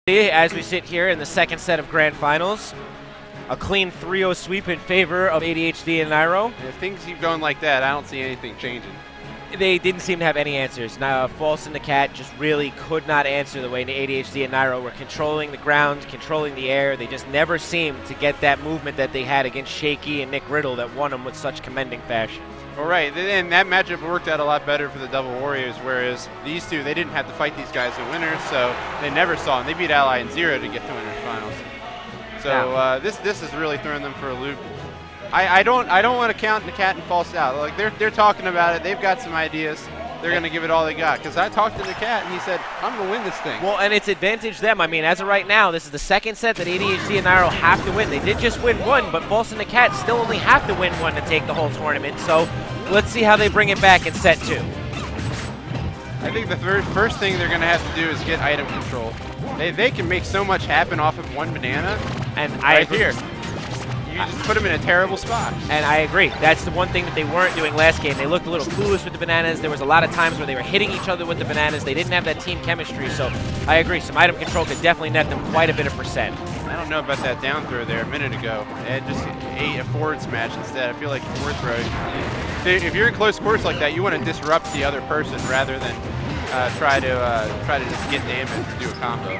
As we sit here in the second set of grand finals, a clean 3-0 sweep in favor of ADHD and Nairo. If things keep going like that, I don't see anything changing. They didn't seem to have any answers. Now, False and NAKAT just really could not answer the way ADHD and Nairo were controlling the ground, controlling the air. They just never seemed to get that movement that they had against Shaky and Nick Riddle that won them with such commending fashion. Well, right, and that matchup worked out a lot better for the Double Warriors, whereas these two, they didn't have to fight these guys in winners, so they never saw them. They beat Ally in 0 to get to winners finals. So this is really throwing them for a loop. I don't want to count NAKAT and False out. Like they're talking about it. They've got some ideas. They're going to give it all they got. Because I talked to NAKAT and he said, I'm going to win this thing. Well, and it's advantage them. I mean, as of right now, this is the second set that ADHD and Nairo have to win. They did just win one, but False and NAKAT still only have to win one to take the whole tournament. So let's see how they bring it back in set 2. I think the first thing they're going to have to do is get item control. They can make so much happen off of one banana. And right here. You just put them in a terrible spot. And I agree. That's the one thing that they weren't doing last game. They looked a little clueless with the bananas. There was a lot of times where they were hitting each other with the bananas. They didn't have that team chemistry. So I agree. Some item control could definitely net them quite a bit of percent. I don't know about that down throw there a minute ago. It just ate a forward smash instead. I feel like forward throw. If you're in close quarters like that, you want to disrupt the other person rather than try to just get damage or do a combo.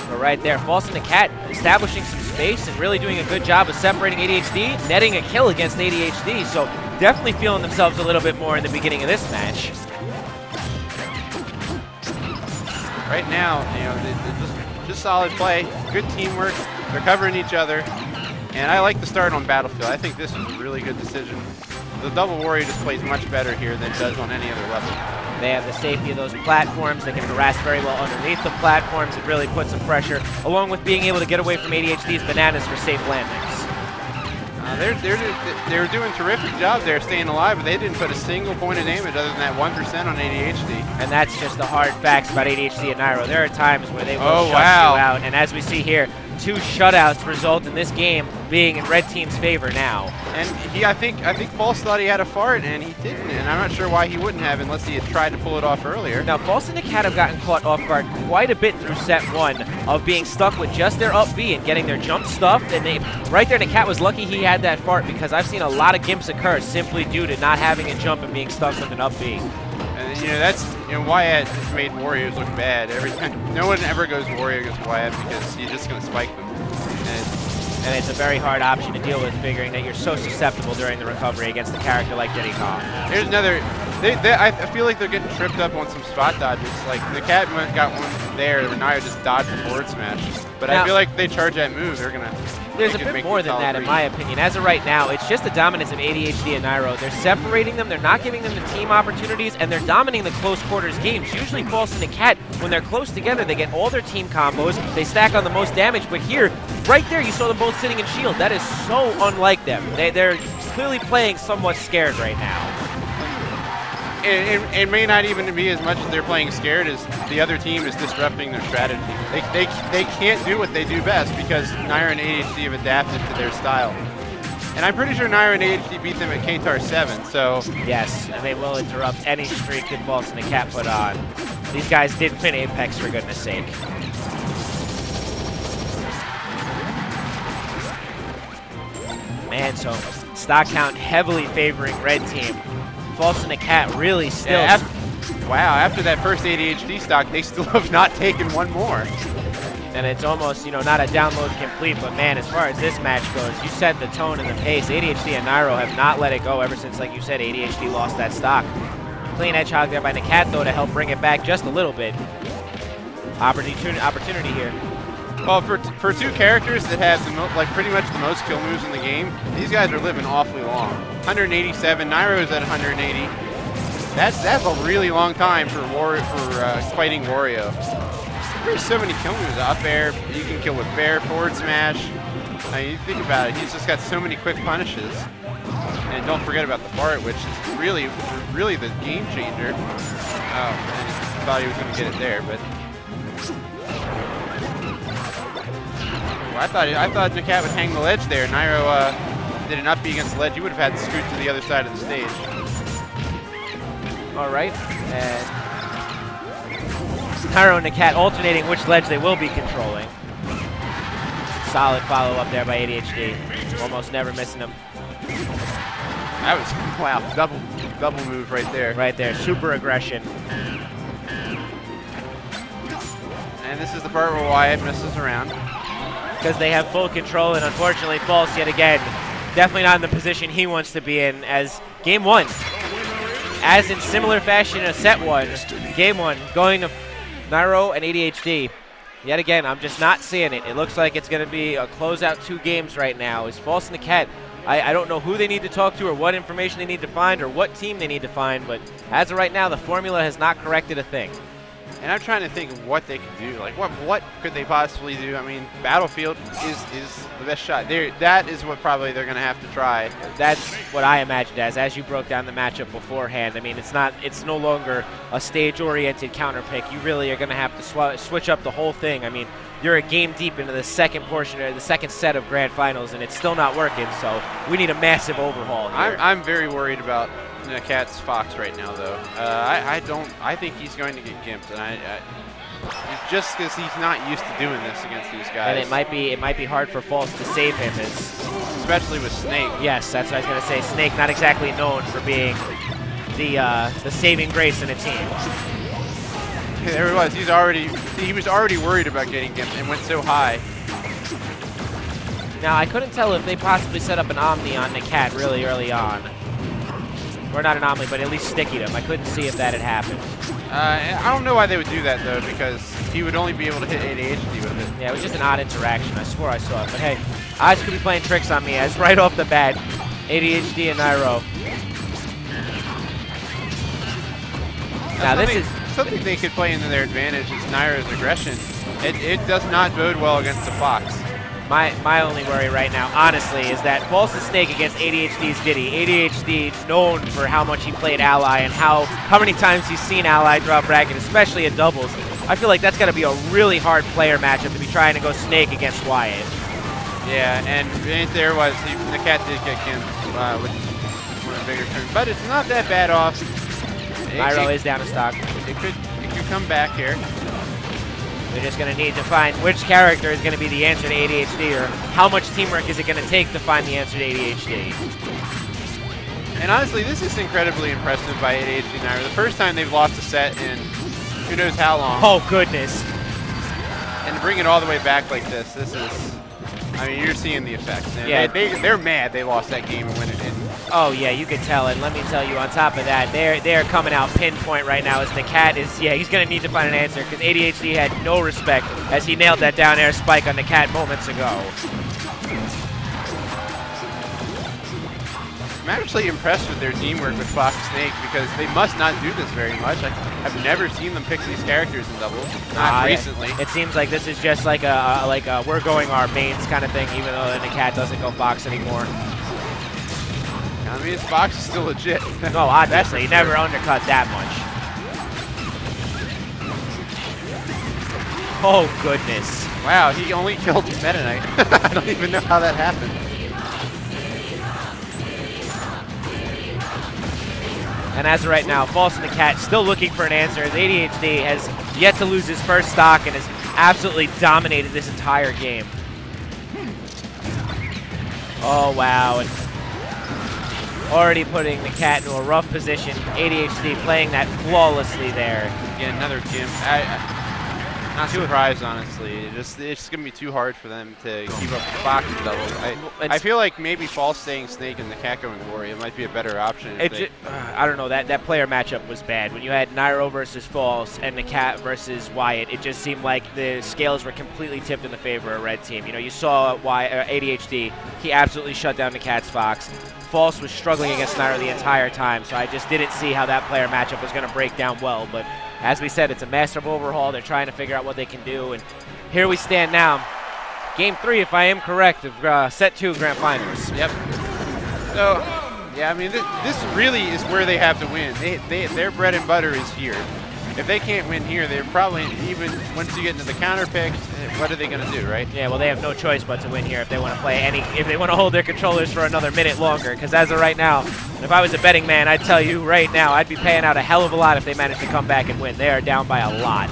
But right there, False and NAKAT establishing some space and really doing a good job of separating ADHD, netting a kill against ADHD. So definitely feeling themselves a little bit more in the beginning of this match. Right now, you know, just solid play, good teamwork. They're covering each other, and I like the start on Battlefield. I think this was a really good decision. The Double Warrior just plays much better here than it does on any other level. They have the safety of those platforms. They can harass very well underneath the platforms. It really puts some pressure, along with being able to get away from ADHD's bananas for safe landings. They're doing a terrific job there staying alive, but they didn't put a single point of damage other than that 1% on ADHD. And that's just the hard facts about ADHD and Nairo. There are times where they will shut you out, and as we see here, 2 shutouts result in this game being in red team's favor now. And I think False thought he had a fart, and he didn't, and I'm not sure why he wouldn't have unless he had tried to pull it off earlier. Now, False and NAKAT have gotten caught off guard quite a bit through set 1 of being stuck with just their up B and getting their jump stuffed. And right there, NAKAT was lucky he had that fart, because I've seen a lot of gimps occur simply due to not having a jump and being stuck with an up B. And you know, that's Wyatt has made Warriors look bad every time. No one ever goes Warrior against Wyatt because he's just going to spike them. And it's a very hard option to deal with, figuring that you're so susceptible during the recovery against a character like Diddy Kong. There's another. I feel like they're getting tripped up on some spot dodges. Like NAKAT got one there, and Nairo just dodged the forward smash. But now, I feel like if they charge that move, they're gonna. There's a bit more than that, in my opinion. As of right now, it's just the dominance of ADHD and Nairo. They're separating them, they're not giving them the team opportunities, and they're dominating the close quarters games. Usually False and NAKAT, when they're close together, they get all their team combos, they stack on the most damage, but here, right there, you saw them both sitting in shield. That is so unlike them. They're clearly playing somewhat scared right now. It may not even be as much as they're playing scared as the other team is disrupting their strategy. They can't do what they do best because Nairo and ADHD have adapted to their style. And I'm pretty sure Nairo and ADHD beat them at KTAR 7, so... Yes, and they will interrupt any streak that False and NAKAT put on. These guys did win Apex, for goodness sake. Man, so stock count heavily favoring red team. False and NAKAT really still... Yeah, wow, after that first ADHD stock, they still have not taken one more. And it's almost, not a download complete, but man, as far as this match goes, you set the tone and the pace. ADHD and Nairo have not let it go ever since, like you said, ADHD lost that stock. Clean edge hog there by NAKAT, though, to help bring it back just a little bit. Opportunity here. Well, for 2 characters that have pretty much the most kill moves in the game, these guys are living awfully long. 187, Nairo's at 180. That's a really long time for fighting Wario. There's so many kill moves. Up air, you can kill with bair, forward smash. Now you think about it, he's just got so many quick punishes. And don't forget about the fart, which is really the game changer. Oh, man, I thought he was going to get it there, but. I thought NAKAT would hang the ledge there. Nairo did an up B against the ledge. He would have had to scoot to the other side of the stage. All right, and Nairo and NAKAT alternating which ledge they will be controlling. Solid follow-up there by ADHD. Almost never missing him. That was, wow, double move right there. Right there, super aggression. And this is the part where Wyatt messes around. Because they have full control, and unfortunately False yet again. Definitely not in the position he wants to be in as game one. As in similar fashion as set one, game one, going to Nairo and ADHD. Yet again, I'm just not seeing it. It looks like it's going to be a closeout 2 games right now. Is False and NAKAT. I don't know who they need to talk to or what information they need to find or what team they need to find, but as of right now, the formula has not corrected a thing. And I'm trying to think of what they could do. Like, what could they possibly do? I mean, Battlefield is the best shot. That is what probably they're going to have to try. That's what I imagined as you broke down the matchup beforehand. I mean, it's no longer a stage-oriented counter pick. You really are going to have to switch up the whole thing. I mean, you're a game deep into the second portion, or the second set of Grand Finals, and it's still not working, so we need a massive overhaul here. I'm very worried about NAKAT's Fox right now, though. I think he's going to get gimped, and just because he's not used to doing this against these guys. And it might be hard for False to save him, especially with Snake. Yes, that's what I was going to say. Snake not exactly known for being the saving grace in a team. There he was. He was already worried about getting gimped and went so high. Now I couldn't tell if they possibly set up an Omni on NAKAT really early on. Or not an Omni, but at least stickied him. I couldn't see if that had happened. I don't know why they would do that, though, because he would only be able to hit ADHD with it. Yeah, it was just an odd interaction. I swore I saw it. But hey, Eyes could be playing tricks on me as right off the bat, ADHD and Nairo. Now this is something they could play into their advantage is Nairo's aggression. It does not bode well against the Fox. My only worry right now, honestly, is that False and Snake against ADHD's Diddy. ADHD's known for how much he played Ally and how many times he's seen Ally drop bracket, especially at doubles. I feel like that's got to be a really hard player matchup to be trying to go Snake against Wyatt. Yeah, and there was, NAKAT did get gimped with one of the bigger turns, but it's not that bad off. Nairo is down to stock. It could come back here. They're just going to need to find which character is going to be the answer to ADHD, or how much teamwork is it going to take to find the answer to ADHD. And honestly, this is incredibly impressive by ADHD Nairo. The first time they've lost a set in who knows how long. Oh, goodness. And to bring it all the way back like this is, I mean, you're seeing the effects. And yeah. They're mad they lost that game and win it in. Oh, yeah, you could tell. And let me tell you, on top of that, they're coming out pinpoint right now as NAKAT is, yeah, he's going to need to find an answer because ADHD had no respect as he nailed that down air spike on NAKAT moments ago. I'm actually impressed with their teamwork with Fox Snake because they must not do this very much. I've never seen them pick these characters in doubles, not recently. It seems like this is just like a we're going our mains kind of thing, even though NAKAT doesn't go Fox anymore. I mean, his Fox is still legit. No, obviously, he never undercut that much. Oh, goodness. Wow, he only killed Meta Knight. I don't even know how that happened. And as of right now, False and NAKAT still looking for an answer as ADHD has yet to lose his first stock and has absolutely dominated this entire game. Oh, wow. And already putting NAKAT into a rough position. ADHD playing that flawlessly there. Again, another gimp. Not surprised, honestly. It's going to be too hard for them to keep up with Fox in doubles. I feel like maybe False staying Snake and NAKAT going Glory. It might be a better option. I don't know. That player matchup was bad. When you had Nairo versus False and NAKAT versus Wyatt, it just seemed like the scales were completely tipped in the favor of Red Team. You know, you saw ADHD. He absolutely shut down NAKAT's Fox. False was struggling against Nairo the entire time, so I just didn't see how that player matchup was going to break down well. But as we said, it's a massive overhaul. They're trying to figure out what they can do, and here we stand now. Game 3, if I am correct, of Set 2 Grand Finals. Yep. So, yeah, I mean, this really is where they have to win. Their bread and butter is here. If they can't win here, they're probably, even once you get into the counter picks, what are they going to do, right? Yeah, well, they have no choice but to win here if they want to play if they want to hold their controllers for another minute longer. Because as of right now, if I was a betting man, I'd tell you right now, I'd be paying out a hell of a lot if they managed to come back and win. They are down by a lot.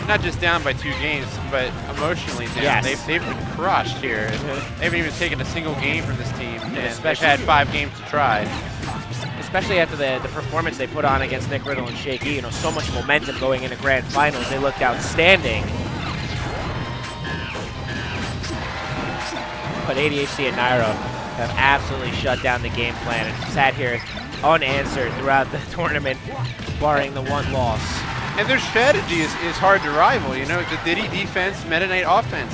not just down by 2 games, but emotionally down. Yes. They've been crushed here. They haven't even taken a single game from this team, and they've had 5 games to try. Especially after the performance they put on against Nick Riddle and Shaky, you know, so much momentum going into grand finals. They looked outstanding. But ADHD and Nairo have absolutely shut down the game plan and sat here unanswered throughout the tournament, barring the 1 loss. And their strategy is hard to rival. You know, the Diddy defense, Meta Knight offense.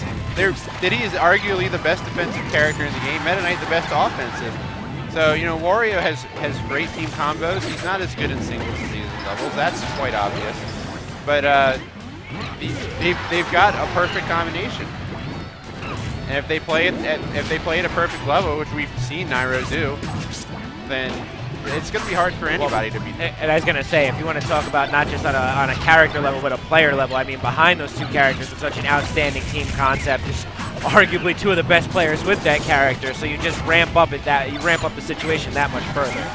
Diddy is arguably the best defensive character in the game. Meta Knight the best offensive. So, you know, Wario has great team combos. He's not as good in singles as he is in doubles. That's quite obvious. But they've got a perfect combination. And if they play it at a perfect level, which we've seen Nairo do, then it's going to be hard for anybody to beat them. And I was going to say, if you want to talk about not just on a character level, but a player level, I mean, behind those 2 characters with such an outstanding team concept, is arguably 2 of the best players with that character. So you just ramp up the situation that much further.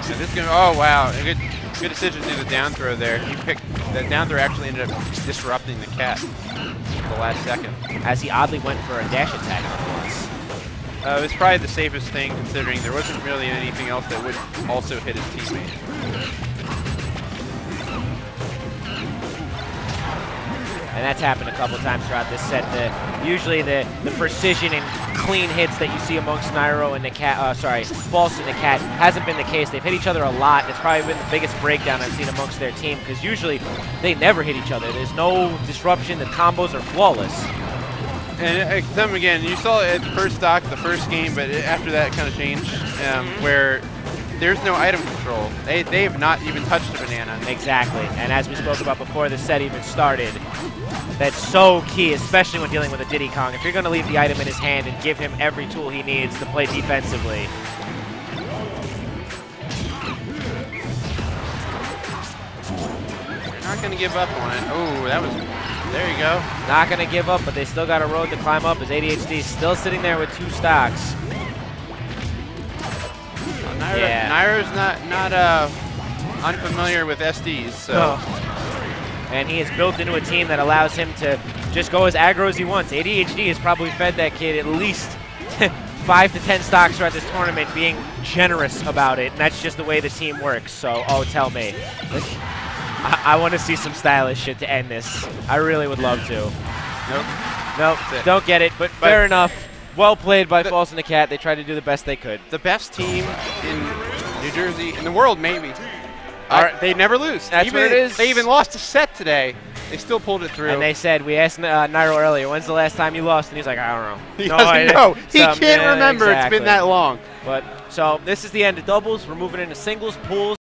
So this gonna, oh wow, a good decision to do the down throw there. He picked the down throw, actually ended up disrupting the cat at the last second, as he oddly went for a dash attack on once. It was probably the safest thing, considering there wasn't really anything else that would also hit his teammate. And that's happened a couple times throughout this set. Usually the precision and clean hits that you see amongst Nairo and NAKAT, False and NAKAT, hasn't been the case. They've hit each other a lot. It's probably been the biggest breakdown I've seen amongst their team, because usually they never hit each other. There's no disruption. The combos are flawless. And them again, you saw it at the first stock, the first game, but after that kind of changed, where there's no item control. They have not even touched a banana. Exactly, and as we spoke about before the set even started, that's so key, especially when dealing with a Diddy Kong. If you're going to leave the item in his hand and give him every tool he needs to play defensively. You're not going to give up on it. Oh, that was... There you go. Not going to give up, but they still got a road to climb up, as ADHD is still sitting there with 2 stocks. Nairo's not unfamiliar with SDs, so. No. And he is built into a team that allows him to just go as aggro as he wants. ADHD has probably fed that kid at least 5 to 10 stocks throughout this tournament, being generous about it, and that's just the way the team works. So, oh, tell me. I want to see some stylish shit to end this. I really would love to. Nope, don't get it, but fair enough. Well played by False and NAKAT. They tried to do the best they could. The best team in New Jersey, in the world maybe. They never lose. That's what it is. They even lost a set today. They still pulled it through. And they said, we asked Nairo earlier, when's the last time you lost? And he's like, I don't know. He doesn't know. He can't remember. Exactly. It's been that long. But so this is the end of doubles. We're moving into singles, pools.